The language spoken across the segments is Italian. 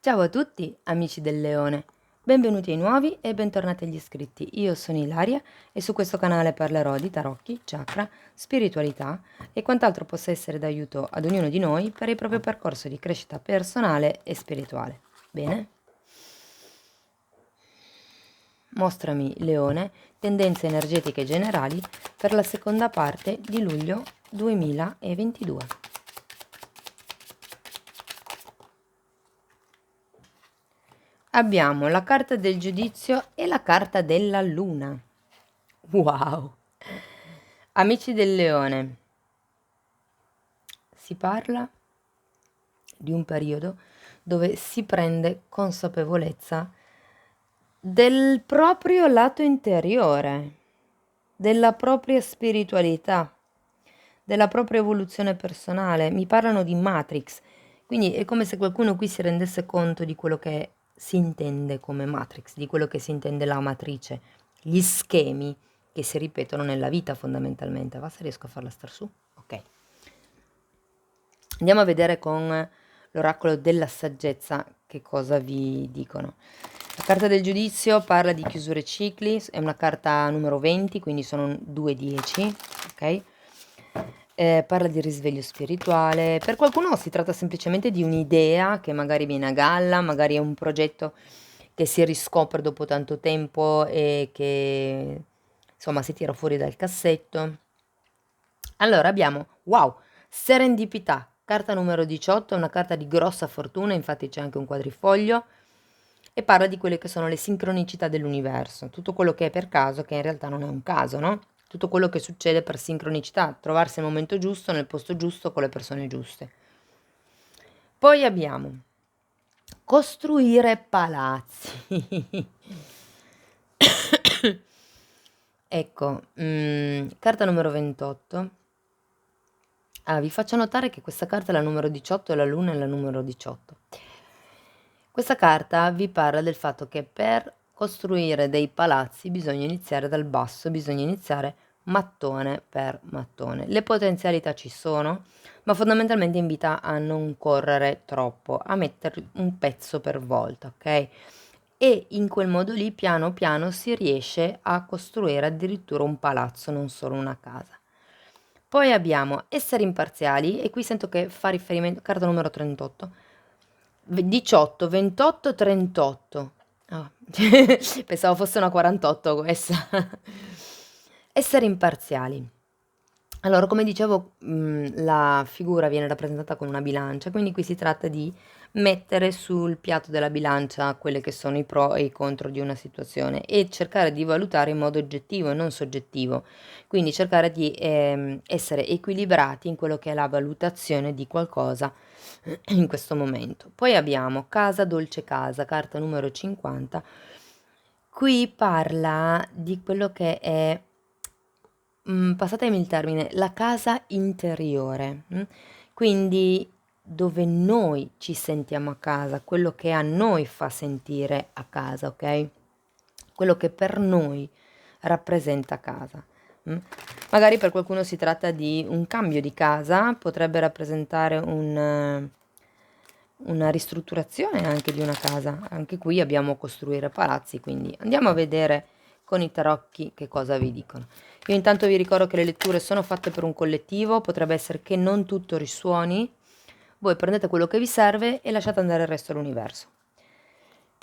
Ciao a tutti, amici del Leone. Benvenuti ai nuovi e bentornati agli iscritti. Io sono Ilaria e su questo canale parlerò di tarocchi, chakra, spiritualità e quant'altro possa essere d'aiuto ad ognuno di noi per il proprio percorso di crescita personale e spirituale. Bene? Mostrami, Leone, tendenze energetiche generali per la seconda parte di luglio 2022. Abbiamo la carta del giudizio e la carta della luna. Wow! Amici del Leone, si parla di un periodo dove si prende consapevolezza del proprio lato interiore, della propria spiritualità, della propria evoluzione personale. Mi parlano di Matrix, quindi è come se qualcuno qui si rendesse conto di quello che si intende come Matrix, di quello che si intende la matrice, gli schemi che si ripetono nella vita fondamentalmente. Va se riesco a farla star su? Ok. Andiamo a vedere con l'oracolo della saggezza che cosa vi dicono. La carta del giudizio parla di chiusure cicli, è una carta numero 20, quindi sono 2-10, ok? Parla di risveglio spirituale. Per qualcuno si tratta semplicemente di un'idea che magari viene a galla, magari è un progetto che si riscopre dopo tanto tempo e che insomma si tira fuori dal cassetto. Allora abbiamo, wow, serendipità, carta numero 18, è una carta di grossa fortuna, infatti c'è anche un quadrifoglio e parla di quelle che sono le sincronicità dell'universo, tutto quello che è per caso, che in realtà non è un caso, no? Tutto quello che succede per sincronicità, trovarsi al momento giusto, nel posto giusto, con le persone giuste. Poi abbiamo costruire palazzi. Ecco, carta numero 28. Vi faccio notare che questa carta è la numero 18 e la luna è la numero 18. Questa carta vi parla del fatto che per costruire dei palazzi bisogna iniziare dal basso, bisogna iniziare mattone per mattone. Le potenzialità ci sono, ma fondamentalmente invita a non correre troppo, a mettere un pezzo per volta, ok? E in quel modo lì, piano piano, si riesce a costruire addirittura un palazzo, non solo una casa. Poi abbiamo essere imparziali e qui sento che fa riferimento, carta numero 38, 18, 28, 38. Ah, pensavo fosse una 48 questa. Essere imparziali. Allora, come dicevo, la figura viene rappresentata con una bilancia, quindi qui si tratta di mettere sul piatto della bilancia quelle che sono i pro e i contro di una situazione e cercare di valutare in modo oggettivo e non soggettivo. Quindi cercare di essere equilibrati in quello che è la valutazione di qualcosa in questo momento. Poi abbiamo Casa Dolce Casa, carta numero 50. Qui parla di quello che è, passatemi il termine, la casa interiore, quindi dove noi ci sentiamo a casa, quello che a noi fa sentire a casa, ok? Quello che per noi rappresenta casa. Magari per qualcuno si tratta di un cambio di casa, potrebbe rappresentare una ristrutturazione anche di una casa. Anche qui abbiamo costruire palazzi, quindi andiamo a vedere con i tarocchi che cosa vi dicono. Io intanto vi ricordo che le letture sono fatte per un collettivo, potrebbe essere che non tutto risuoni, voi prendete quello che vi serve e lasciate andare il resto all'universo.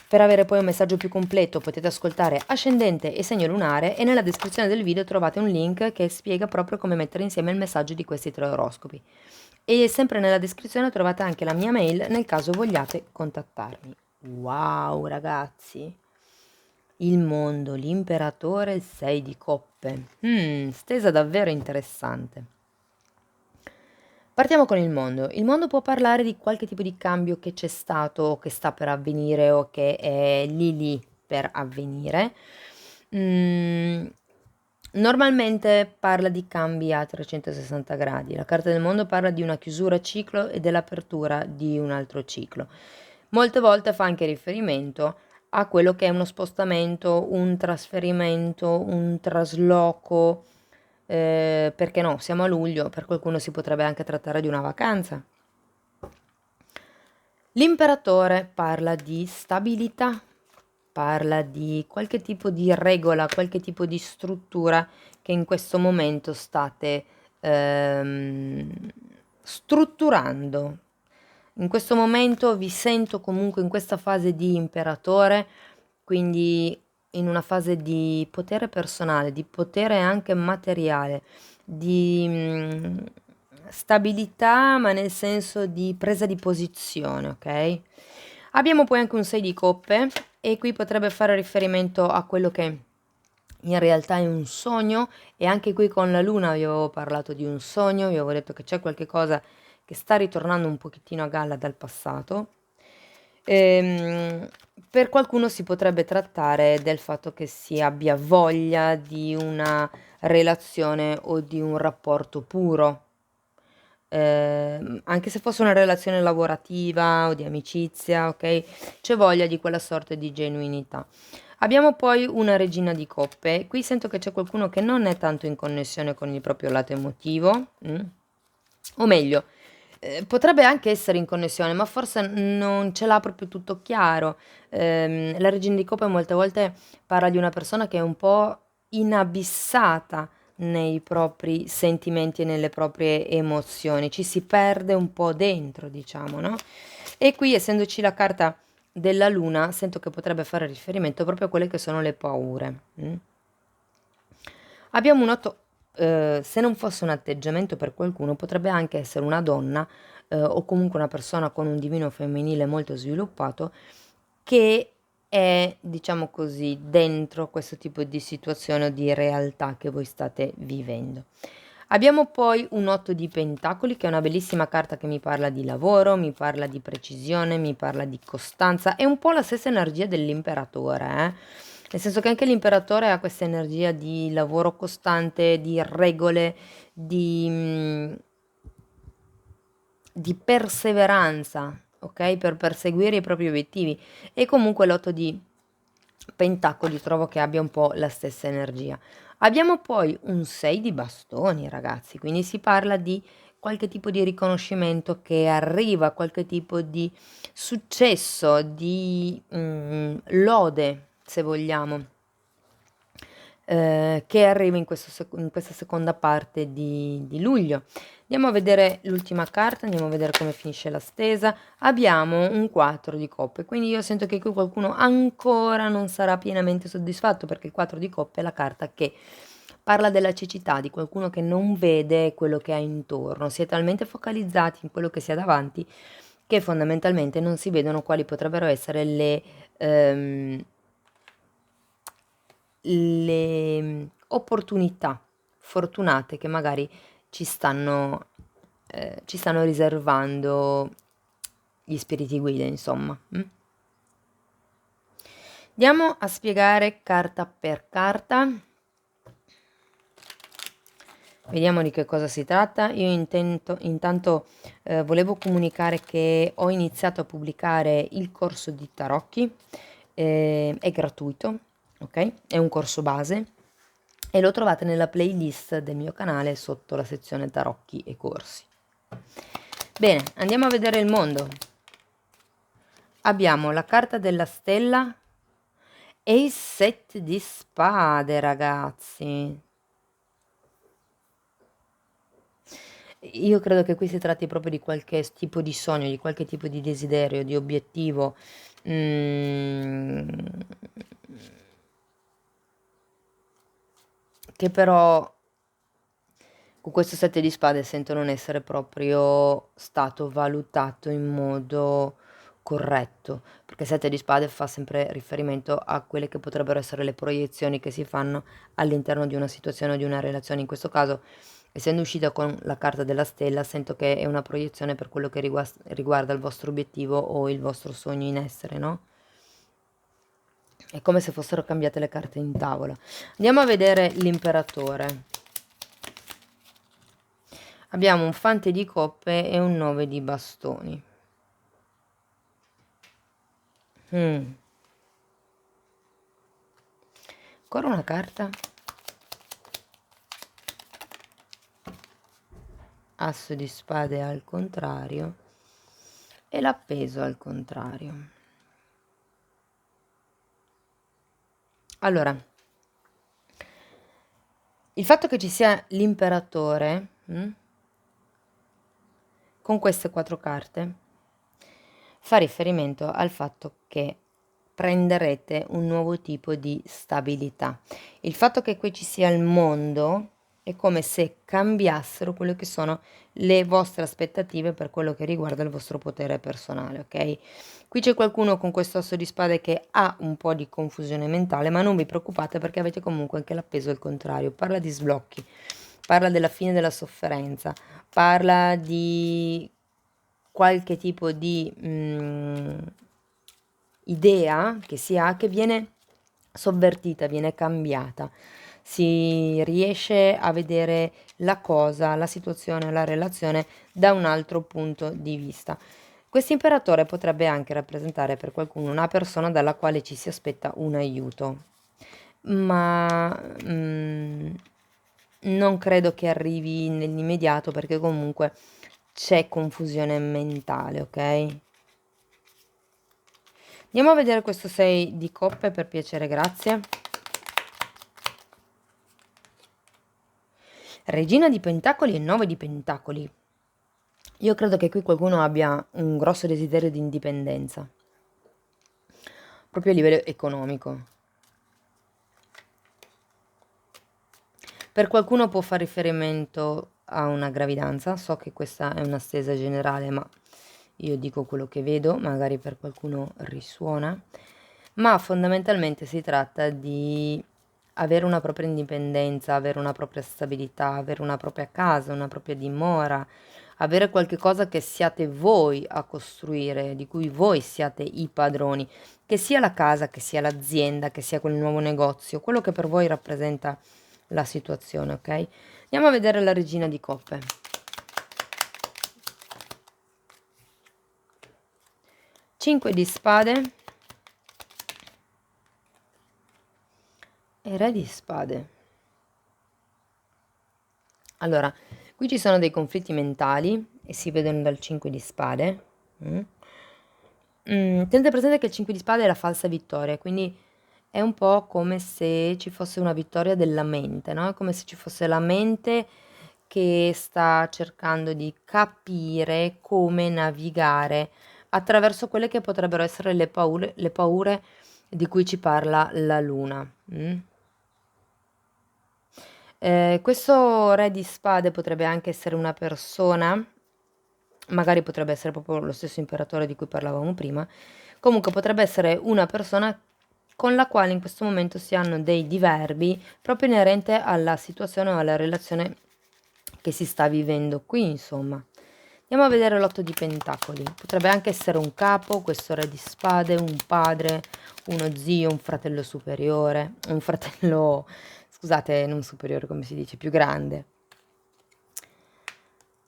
Per avere poi un messaggio più completo potete ascoltare Ascendente e Segno Lunare e nella descrizione del video trovate un link che spiega proprio come mettere insieme il messaggio di questi 3 oroscopi. E sempre nella descrizione trovate anche la mia mail nel caso vogliate contattarmi. Wow ragazzi! Il mondo, l'imperatore, il 6 di coppe. Stesa davvero interessante. Partiamo con il mondo. Il mondo può parlare di qualche tipo di cambio che c'è stato, o che sta per avvenire o che è lì lì per avvenire. Normalmente parla di cambi a 360 gradi. La carta del mondo parla di una chiusura ciclo e dell'apertura di un altro ciclo. Molte volte fa anche riferimento a quello che è uno spostamento, un trasferimento, un trasloco, perché no, siamo a luglio, per qualcuno si potrebbe anche trattare di una vacanza. L'imperatore parla di stabilità, parla di qualche tipo di regola, qualche tipo di struttura che in questo momento state strutturando. In questo momento vi sento comunque in questa fase di imperatore, quindi in una fase di potere personale, di potere anche materiale, di stabilità, ma nel senso di presa di posizione, ok? Abbiamo poi anche un 6 di coppe e qui potrebbe fare riferimento a quello che in realtà è un sogno, e anche qui con la luna vi avevo parlato di un sogno, vi avevo detto che c'è qualche cosa che sta ritornando un pochettino a galla dal passato. Ehm, per qualcuno si potrebbe trattare del fatto che si abbia voglia di una relazione o di un rapporto puro. Anche se fosse una relazione lavorativa o di amicizia, ok? C'è voglia di quella sorta di genuinità. Abbiamo poi una regina di coppe. Qui sento che c'è qualcuno che non è tanto in connessione con il proprio lato emotivo, o meglio, potrebbe anche essere in connessione, ma forse non ce l'ha proprio tutto chiaro. La regina di coppe molte volte parla di una persona che è un po' inabissata nei propri sentimenti e nelle proprie emozioni, ci si perde un po' dentro, diciamo, no? E qui, essendoci la carta della luna, sento che potrebbe fare riferimento proprio a quelle che sono le paure. Abbiamo un 8, se non fosse un atteggiamento per qualcuno, potrebbe anche essere una donna, o comunque una persona con un divino femminile molto sviluppato, che è, diciamo così, dentro questo tipo di situazione o di realtà che voi state vivendo. Abbiamo poi un 8 di pentacoli, che è una bellissima carta che mi parla di lavoro, mi parla di precisione, mi parla di costanza, è un po' la stessa energia dell'imperatore, nel senso che anche l'imperatore ha questa energia di lavoro costante, di regole, di perseveranza, ok? Per perseguire i propri obiettivi. E comunque l'otto di pentacoli trovo che abbia un po' la stessa energia. Abbiamo poi un 6 di bastoni, ragazzi, quindi si parla di qualche tipo di riconoscimento che arriva, qualche tipo di successo, di lode, se vogliamo, che arriva in questa seconda parte di luglio. Andiamo a vedere l'ultima carta, andiamo a vedere come finisce la stesa. Abbiamo un 4 di coppe, quindi io sento che qui qualcuno ancora non sarà pienamente soddisfatto, perché il 4 di coppe è la carta che parla della cecità, di qualcuno che non vede quello che ha intorno. Si è talmente focalizzati in quello che si ha davanti che fondamentalmente non si vedono quali potrebbero essere le opportunità fortunate che magari ci stanno riservando gli spiriti guida, insomma. Andiamo a spiegare carta per carta. Vediamo di che cosa si tratta. Io intanto volevo comunicare che ho iniziato a pubblicare il corso di tarocchi, è gratuito, ok? È un corso base e lo trovate nella playlist del mio canale sotto la sezione tarocchi e corsi. Bene, andiamo a vedere il mondo. Abbiamo la carta della stella e il 7 di spade, ragazzi. Io credo che qui si tratti proprio di qualche tipo di sogno, di qualche tipo di desiderio, di obiettivo, mm, che però con questo 7 di spade sento non essere proprio stato valutato in modo corretto, perché 7 di spade fa sempre riferimento a quelle che potrebbero essere le proiezioni che si fanno all'interno di una situazione o di una relazione. In questo caso, essendo uscita con la carta della stella, sento che è una proiezione per quello che riguarda il vostro obiettivo o il vostro sogno in essere, no? È come se fossero cambiate le carte in tavola. Andiamo a vedere l'imperatore. Abbiamo un fante di coppe e un 9 di bastoni. Ancora una carta. Asso di spade al contrario. e l'appeso al contrario. Allora, il fatto che ci sia l'imperatore con queste 4 carte fa riferimento al fatto che prenderete un nuovo tipo di stabilità. Il fatto che qui ci sia il mondo è come se cambiassero quelle che sono le vostre aspettative per quello che riguarda il vostro potere personale, ok? Qui c'è qualcuno con questo asso di spade che ha un po' di confusione mentale, ma non vi preoccupate perché avete comunque anche l'appeso al contrario. Parla di sblocchi, parla della fine della sofferenza, parla di qualche tipo di idea che si ha che viene sovvertita, viene cambiata. Si riesce a vedere la cosa, la situazione, la relazione da un altro punto di vista. Questo imperatore potrebbe anche rappresentare per qualcuno una persona dalla quale ci si aspetta un aiuto, ma non credo che arrivi nell'immediato perché comunque c'è confusione mentale, ok? Andiamo a vedere questo 6 di coppe per piacere, grazie. Regina di Pentacoli e 9 di Pentacoli. Io credo che qui qualcuno abbia un grosso desiderio di indipendenza, proprio a livello economico. Per qualcuno può fare riferimento a una gravidanza, so che questa è una stesa generale, ma io dico quello che vedo, magari per qualcuno risuona, ma fondamentalmente si tratta di avere una propria indipendenza, avere una propria stabilità, avere una propria casa, una propria dimora, avere qualche cosa che siate voi a costruire, di cui voi siate i padroni, che sia la casa, che sia l'azienda, che sia quel nuovo negozio, quello che per voi rappresenta la situazione, ok? Andiamo a vedere la regina di coppe. Cinque di spade e re di spade. Allora, qui ci sono dei conflitti mentali e si vedono dal 5 di spade. Tenete presente che il 5 di spade è la falsa vittoria, quindi è un po' come se ci fosse una vittoria della mente, no? È come se ci fosse la mente che sta cercando di capire come navigare attraverso quelle che potrebbero essere le paure di cui ci parla la luna. Questo re di spade potrebbe anche essere una persona, magari potrebbe essere proprio lo stesso imperatore di cui parlavamo prima, comunque potrebbe essere una persona con la quale in questo momento si hanno dei diverbi proprio inerente alla situazione o alla relazione che si sta vivendo qui, insomma. Andiamo a vedere l'otto di pentacoli. Potrebbe anche essere un capo, questo re di spade, un padre, uno zio, un fratello superiore, un fratello, scusate, non superiore come si dice, più grande.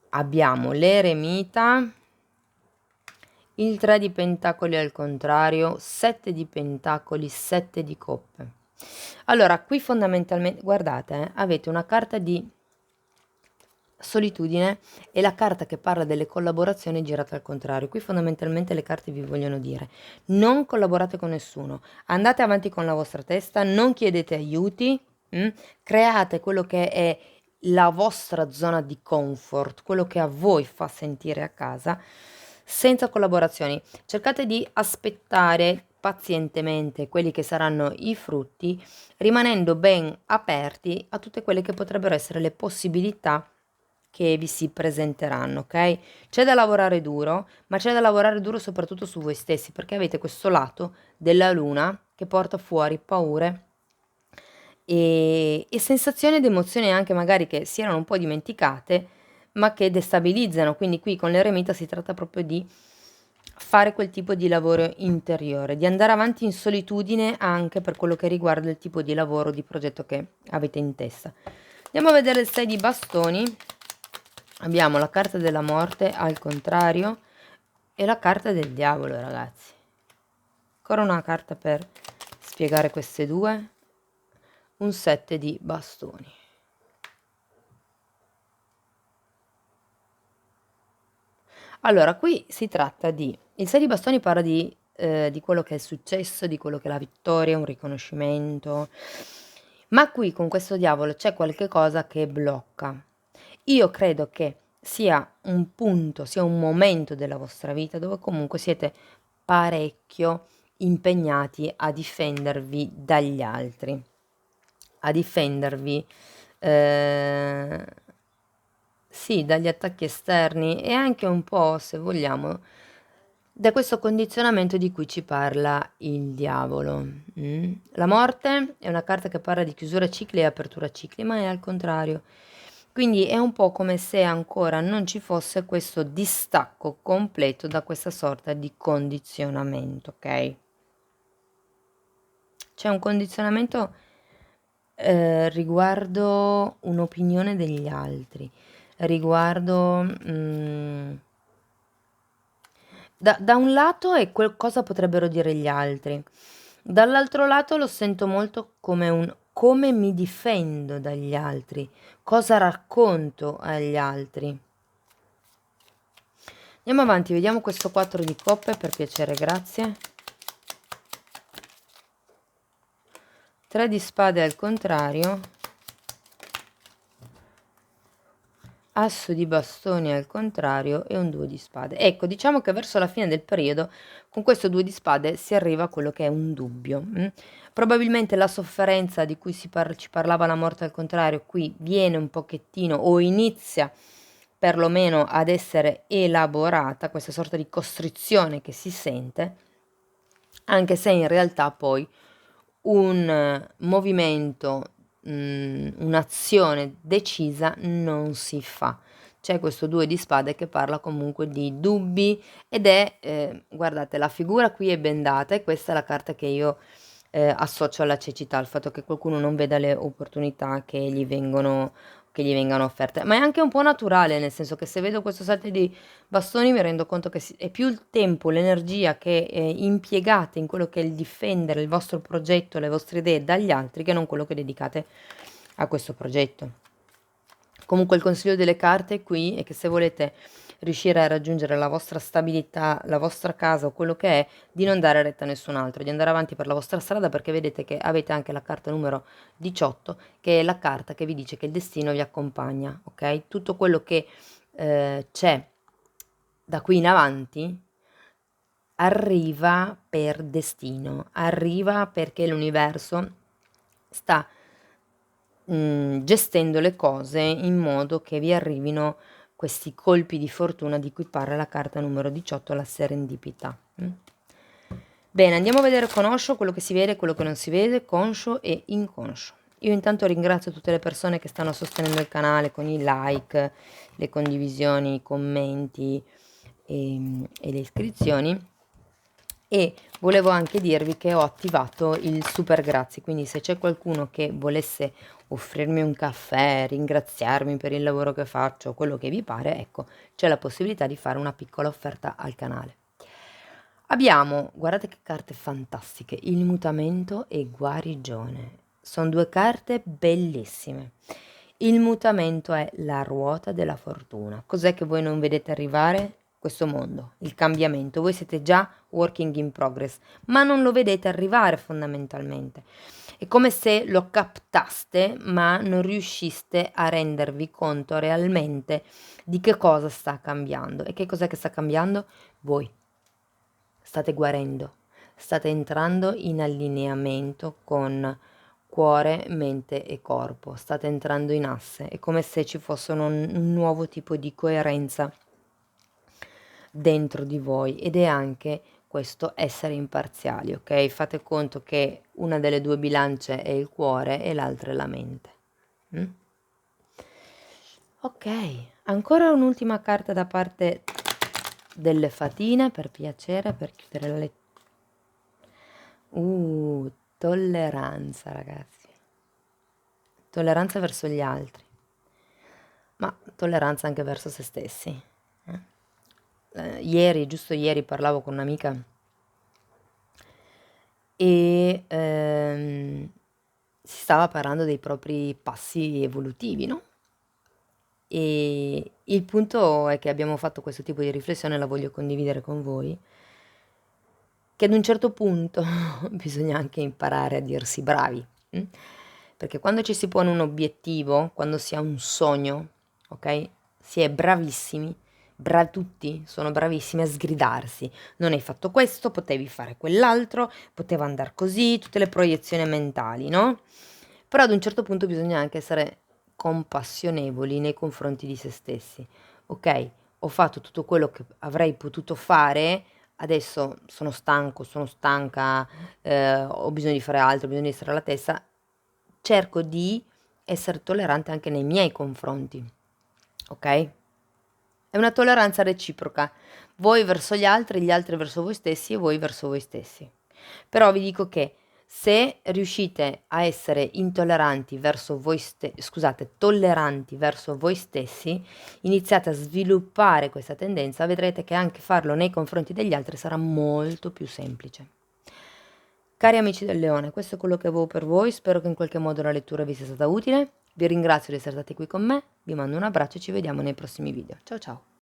Abbiamo l'eremita, il 3 di pentacoli al contrario, 7 di pentacoli, 7 di coppe. Allora, qui fondamentalmente, guardate, avete una carta di solitudine e la carta che parla delle collaborazioni è girata al contrario. Qui fondamentalmente le carte vi vogliono dire: non collaborate con nessuno, andate avanti con la vostra testa, non chiedete aiuti, create quello che è la vostra zona di comfort, quello che a voi fa sentire a casa, senza collaborazioni. Cercate di aspettare pazientemente quelli che saranno i frutti, rimanendo ben aperti a tutte quelle che potrebbero essere le possibilità che vi si presenteranno, ok? C'è da lavorare duro, ma c'è da lavorare duro soprattutto su voi stessi, perché avete questo lato della luna che porta fuori paure e sensazioni ed emozioni anche magari che si erano un po' dimenticate, ma che destabilizzano. Quindi qui con l'eremita si tratta proprio di fare quel tipo di lavoro interiore, di andare avanti in solitudine anche per quello che riguarda il tipo di lavoro, di progetto che avete in testa. Andiamo a vedere il 6 di bastoni. Abbiamo la carta della morte al contrario e la carta del diavolo, ragazzi. Ancora una carta per spiegare queste due. Un 7 di bastoni. Allora, qui si tratta di... Il 6 di bastoni parla di quello che è il successo, di quello che è la vittoria, un riconoscimento. Ma qui con questo diavolo c'è qualche cosa che blocca. Io credo che sia un punto, sia un momento della vostra vita dove comunque siete parecchio impegnati a difendervi dagli altri, a difendervi, eh, sì, dagli attacchi esterni e anche un po', se vogliamo, da questo condizionamento di cui ci parla il diavolo. La morte è una carta che parla di chiusura cicli e apertura cicli, ma è al contrario. Quindi è un po' come se ancora non ci fosse questo distacco completo da questa sorta di condizionamento, ok? C'è un condizionamento riguardo un'opinione degli altri, riguardo... da un lato è cosa potrebbero dire gli altri, dall'altro lato lo sento molto come un come mi difendo dagli altri, cosa racconto agli altri. Andiamo avanti, vediamo questo 4 di coppe per piacere, grazie. 3 di spade al contrario. Asso di bastoni al contrario e un 2 di spade. Ecco, diciamo che verso la fine del periodo con questo 2 di spade si arriva a quello che è un dubbio. Probabilmente la sofferenza di cui ci parlava la morte al contrario qui viene un pochettino o inizia perlomeno ad essere elaborata, questa sorta di costrizione che si sente, anche se in realtà poi un movimento, un'azione decisa non si fa. C'è questo 2 di spade che parla comunque di dubbi ed è, guardate, la figura qui è bendata e questa è la carta che io associo alla cecità, al fatto che qualcuno non veda le opportunità che gli vengano offerte. Ma è anche un po' naturale, nel senso che se vedo questo set di bastoni mi rendo conto che è più il tempo, l'energia che impiegate in quello che è il difendere il vostro progetto, le vostre idee dagli altri, che non quello che dedicate a questo progetto. Comunque il consiglio delle carte qui è che se volete riuscire a raggiungere la vostra stabilità, la vostra casa o quello che è, di non dare retta a nessun altro, di andare avanti per la vostra strada perché vedete che avete anche la carta numero 18, che è la carta che vi dice che il destino vi accompagna, ok? Tutto quello che c'è da qui in avanti arriva per destino, arriva perché l'universo sta gestendo le cose in modo che vi arrivino questi colpi di fortuna di cui parla la carta numero 18, la serendipità. Bene, andiamo a vedere conoscio quello che si vede, quello che non si vede, conscio e inconscio. Io intanto ringrazio tutte le persone che stanno sostenendo il canale con i like, le condivisioni, i commenti e le iscrizioni. E volevo anche dirvi che ho attivato il super grazie, quindi se c'è qualcuno che volesse offrirmi un caffè, ringraziarmi per il lavoro che faccio, quello che vi pare, ecco, c'è la possibilità di fare una piccola offerta al canale. Abbiamo, guardate che carte fantastiche, il mutamento e guarigione. Sono due carte bellissime. Il mutamento è la ruota della fortuna. Cos'è che voi non vedete arrivare? Questo mondo, il cambiamento. Voi siete già working in progress, ma non lo vedete arrivare fondamentalmente. È come se lo captaste, ma non riusciste a rendervi conto realmente di che cosa sta cambiando. E che cos'è che sta cambiando? Voi. State guarendo, state entrando in allineamento con cuore, mente e corpo, state entrando in asse, è come se ci fosse un nuovo tipo di coerenza dentro di voi ed è anche questo essere imparziali, ok? Fate conto che una delle due bilance è il cuore e l'altra è la mente. Ok, ancora un'ultima carta da parte delle fatine per piacere, per chiudere la lettura. Tolleranza, ragazzi. Tolleranza verso gli altri, ma tolleranza anche verso se stessi. Ieri, giusto ieri, parlavo con un'amica e si stava parlando dei propri passi evolutivi, no? E il punto è che abbiamo fatto questo tipo di riflessione, la voglio condividere con voi, che ad un certo punto bisogna anche imparare a dirsi bravi, perché quando ci si pone un obiettivo, quando si ha un sogno, ok? Si è bravissimi, tutti sono bravissimi a sgridarsi. Non hai fatto questo, potevi fare quell'altro, poteva andare così, tutte le proiezioni mentali, no? Però ad un certo punto bisogna anche essere compassionevoli nei confronti di se stessi. Ok, ho fatto tutto quello che avrei potuto fare, adesso sono stanco, sono stanca, ho bisogno di fare altro, ho bisogno di stare alla testa, cerco di essere tollerante anche nei miei confronti, ok? È una tolleranza reciproca, voi verso gli altri verso voi stessi e voi verso voi stessi. Però vi dico che se riuscite a essere intolleranti verso voi scusate, tolleranti verso voi stessi, iniziate a sviluppare questa tendenza, vedrete che anche farlo nei confronti degli altri sarà molto più semplice. Cari amici del Leone, questo è quello che avevo per voi, spero che in qualche modo la lettura vi sia stata utile, vi ringrazio di essere stati qui con me, vi mando un abbraccio e ci vediamo nei prossimi video. Ciao ciao!